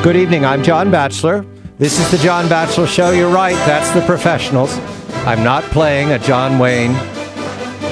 Good evening, I'm John Batchelor. This is the John Batchelor Show. You're right, that's the professionals. I'm not playing a John Wayne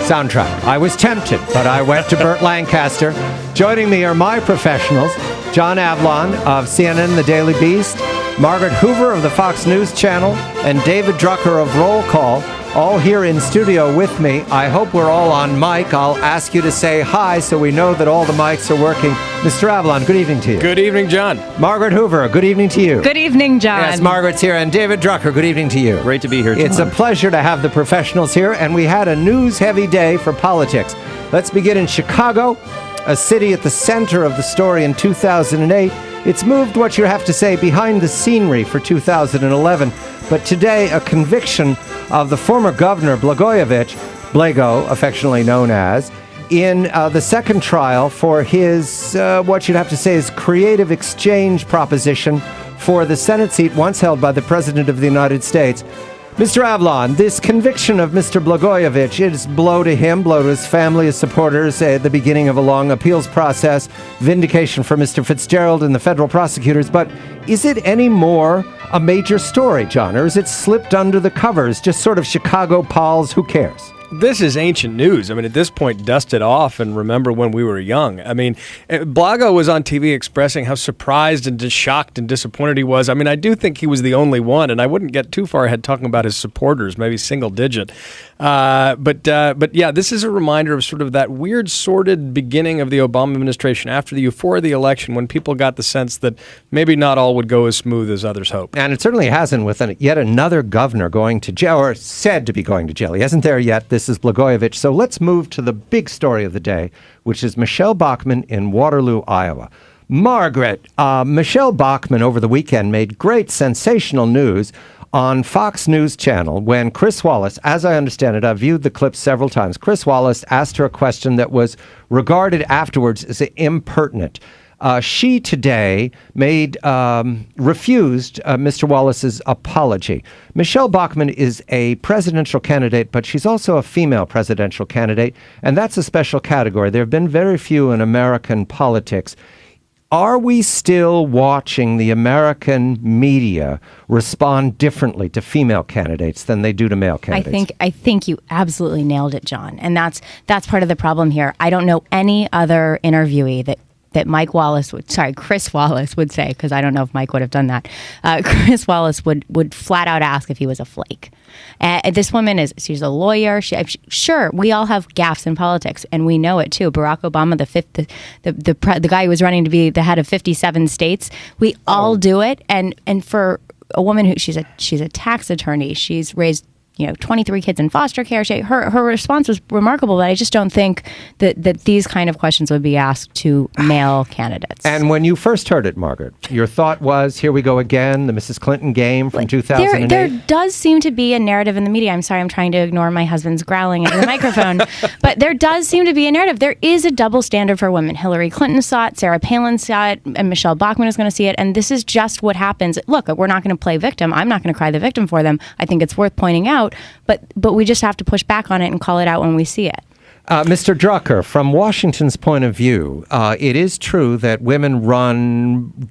soundtrack. I was tempted, but I went to Burt Lancaster. Joining me are my professionals, John Avlon of CNN, The Daily Beast, Margaret Hoover of the Fox News Channel, and David Drucker of Roll Call, all here in studio with me. I hope we're all on mic. I'll ask you to say hi so we know that all the mics are working. Mr. Avlon, good evening to you. Good evening, John. Margaret Hoover, good evening to you. Good evening, John. Yes, Margaret's here. And David Drucker, good evening to you. Great to be here, John. It's a pleasure to have the professionals here, and we had a news-heavy day for politics. Let's begin in Chicago, a city at the center of the story in 2008. It's moved, what you have to say, behind the scenery for 2011. But today, a conviction of the former governor, Blago, affectionately known as, in the second trial for his, what you'd have to say is creative exchange proposition for the Senate seat once held by the President of the United States. Mr. Avlon, this conviction of Mr. Blagojevich is blow to him, blow to his family, his supporters at the beginning of a long appeals process, vindication for Mr. Fitzgerald and the federal prosecutors. But is it any more a major story, John, or is it slipped under the covers, just sort of Chicago Pals, who cares? This is ancient news. I mean, at this point, dust it off and remember when we were young. I mean, Blago was on TV expressing how surprised and shocked and disappointed he was. I mean, I do think he was the only one, and I wouldn't get too far ahead talking about his supporters, maybe single digit. But yeah, this is a reminder of sort of that weird, sordid beginning of the Obama administration after the euphoria of the election, when people got the sense that maybe not all would go as smooth as others hoped. And it certainly hasn't, with yet another governor going to jail, or said to be going to jail. He isn't there yet. This is Blagojevich. So let's move to the big story of the day, which is Michelle Bachmann in Waterloo, Iowa. Margaret, Michelle Bachmann over the weekend made great sensational news on Fox News Channel when Chris Wallace, as I understand it, I've viewed the clip several times, Chris Wallace asked her a question that was regarded afterwards as impertinent. She today refused Mr. Wallace's apology. Michelle Bachmann is a presidential candidate, but she's also a female presidential candidate, and that's a special category. There have been very few in American politics. Are we still watching the American media respond differently to female candidates than they do to male candidates? I think you absolutely nailed it, John. And that's part of the problem here. I don't know any other interviewee that Chris Wallace would say, because I don't know if Mike would have done that. Chris Wallace would flat out ask if he was a flake. This woman she's a lawyer. Sure, we all have gaffes in politics, and we know it too. Barack Obama, the guy who was running to be the head of 57 states, we all do it. And for a woman who she's a tax attorney, she's raised 23 kids in foster care. Her response was remarkable, but I just don't think that these kind of questions would be asked to male candidates. And when you first heard it, Margaret, your thought was, here we go again, the Mrs. Clinton game from 2008? There does seem to be a narrative in the media. I'm sorry, I'm trying to ignore my husband's growling into the microphone. But there does seem to be a narrative. There is a double standard for women. Hillary Clinton saw it, Sarah Palin saw it, and Michelle Bachmann is going to see it. And this is just what happens. Look, we're not going to play victim. I'm not going to cry the victim for them. I think it's worth pointing out. But we just have to push back on it and call it out when we see it. Mr. Drucker, from Washington's point of view, it is true that women run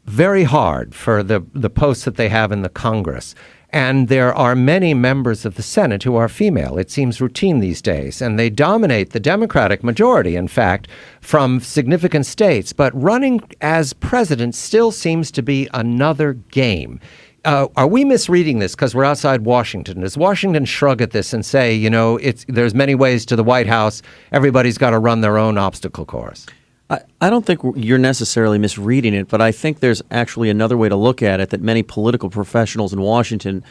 very hard for the posts that they have in the Congress. And there are many members of the Senate who are female. It seems routine these days. And they dominate the Democratic majority, in fact, from significant states. But running as president still seems to be another game. Are we misreading this because we're outside Washington? Does Washington shrug at this and say, there's many ways to the White House, everybody's got to run their own obstacle course? I don't think you're necessarily misreading it, but I think there's actually another way to look at it that many political professionals in Washington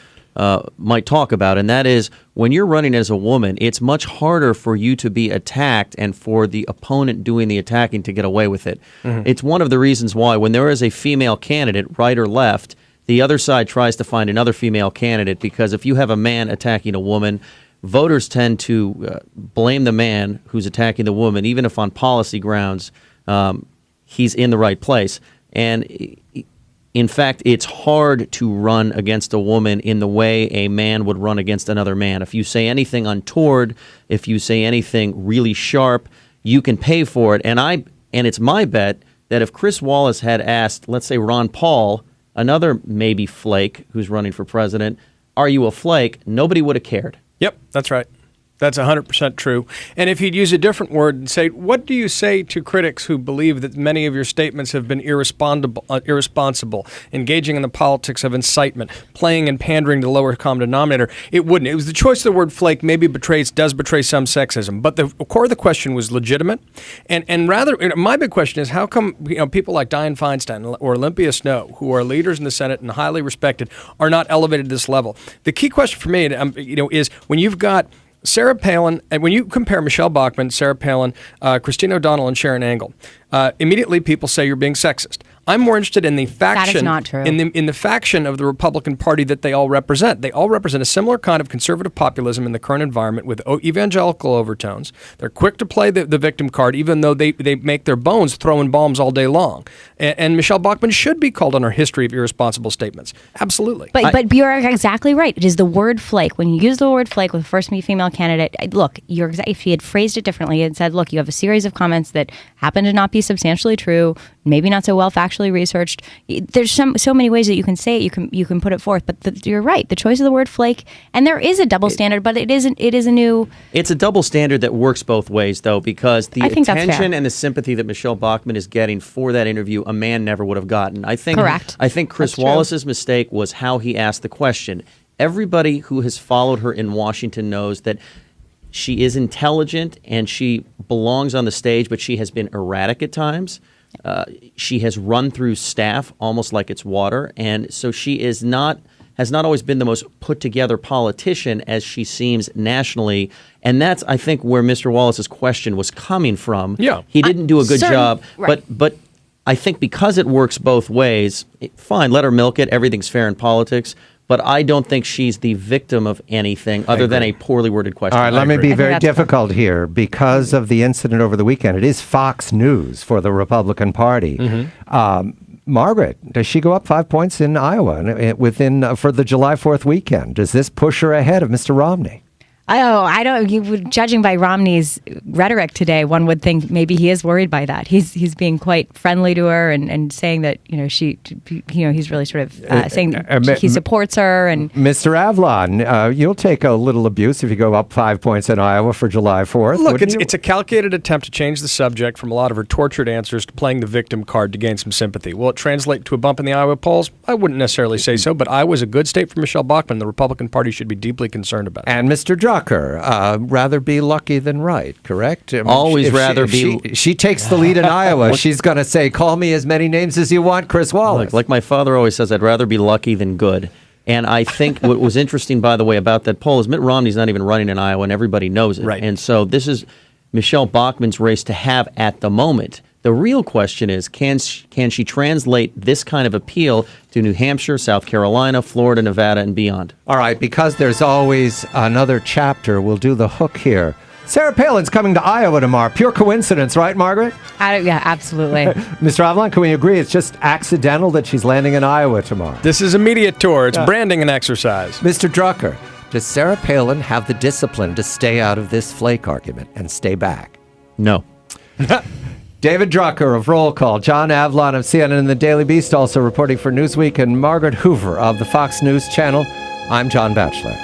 might talk about, and that is when you're running as a woman, it's much harder for you to be attacked and for the opponent doing the attacking to get away with it. Mm-hmm. It's one of the reasons why when there is a female candidate, right or left, the other side tries to find another female candidate, because if you have a man attacking a woman, voters tend to blame the man who's attacking the woman, even if on policy grounds he's in the right place. And in fact, it's hard to run against a woman in the way a man would run against another man. If you say anything untoward, if you say anything really sharp, you can pay for it. And it's my bet that if Chris Wallace had asked, let's say, Ron Paul, another maybe flake who's running for president, are you a flake? Nobody would have cared. Yep, that's right. That's 100% true. And if he'd use a different word and say, what do you say to critics who believe that many of your statements have been irresponsible, engaging in the politics of incitement, playing and pandering to the lower common denominator? It wouldn't. It was the choice of the word flake maybe does betray some sexism. But the core of the question was legitimate. And rather, my big question is, how come people like Dianne Feinstein or Olympia Snowe, who are leaders in the Senate and highly respected, are not elevated to this level? The key question for me is when you've got Sarah Palin, and when you compare Michelle Bachmann, Sarah Palin, Christine O'Donnell, and Sharon Angle, immediately people say you're being sexist. I'm more interested in the faction. That is not true. In the faction of the Republican Party that they all represent. They all represent a similar kind of conservative populism in the current environment with evangelical overtones. They're quick to play the victim card, even though they make their bones throwing bombs all day long. And Michelle Bachmann should be called on her history of irresponsible statements. Absolutely. But you're exactly right. It is the word flake. When you use the word flake with the first female candidate, look, if he had phrased it differently and said, look, you have a series of comments that happen to not be substantially true, maybe not so well factually researched. There's so many ways that you can say it. You can put it forth. But you're right. The choice of the word flake, and there is a double standard, but it isn't. It is a new. It's a double standard that works both ways, though, because the attention and the sympathy that Michelle Bachmann is getting for that interview, a man never would have gotten. Correct. I think Chris Wallace's mistake was how he asked the question. Everybody who has followed her in Washington knows that she is intelligent and she belongs on the stage, but she has been erratic at times. She has run through staff almost like it's water, and so she has not always been the most put together politician as she seems nationally, and that's I think where Mr. Wallace's question was coming from. Yeah, he didn't do a good job, right. but I think because it works both ways, fine, let her milk it. Everything's fair in politics. But I don't think she's the victim of anything other than a poorly worded question. All right, let me be very difficult here. Because of the incident over the weekend, it is Fox News for the Republican Party. Margaret, does she go up 5 points in Iowa for the July 4th weekend? Does this push her ahead of Mr. Romney? I don't. Judging by Romney's rhetoric today, one would think maybe he is worried by that. He's being quite friendly to her and saying that he's really sort of saying that he supports her. And Mr. Avlon, you'll take a little abuse if you go up 5 points in Iowa for July 4th. Look, it's a calculated attempt to change the subject from a lot of her tortured answers to playing the victim card to gain some sympathy. Will it translate to a bump in the Iowa polls? I wouldn't necessarily say so, but Iowa's a good state for Michelle Bachmann. The Republican Party should be deeply concerned about it. And Mr. Drucker, rather be lucky than right, correct? Always rather be. She takes the lead in Iowa. She's going to say, call me as many names as you want, Chris Wallace. Like my father always says, I'd rather be lucky than good. And I think what was interesting, by the way, about that poll is Mitt Romney's not even running in Iowa, and everybody knows it. Right. And so this is Michelle Bachmann's race to have at the moment. The real question is, can she translate this kind of appeal to New Hampshire, South Carolina, Florida, Nevada, and beyond? All right, because there's always another chapter, we'll do the hook here. Sarah Palin's coming to Iowa tomorrow. Pure coincidence, right, Margaret? yeah, absolutely. Mr. Avlon, can we agree it's just accidental that she's landing in Iowa tomorrow? This is a media tour. It's branding and exercise. Mr. Drucker, does Sarah Palin have the discipline to stay out of this flake argument and stay back? No. David Drucker of Roll Call, John Avlon of CNN and the Daily Beast also reporting for Newsweek, and Margaret Hoover of the Fox News Channel. I'm John Batchelor.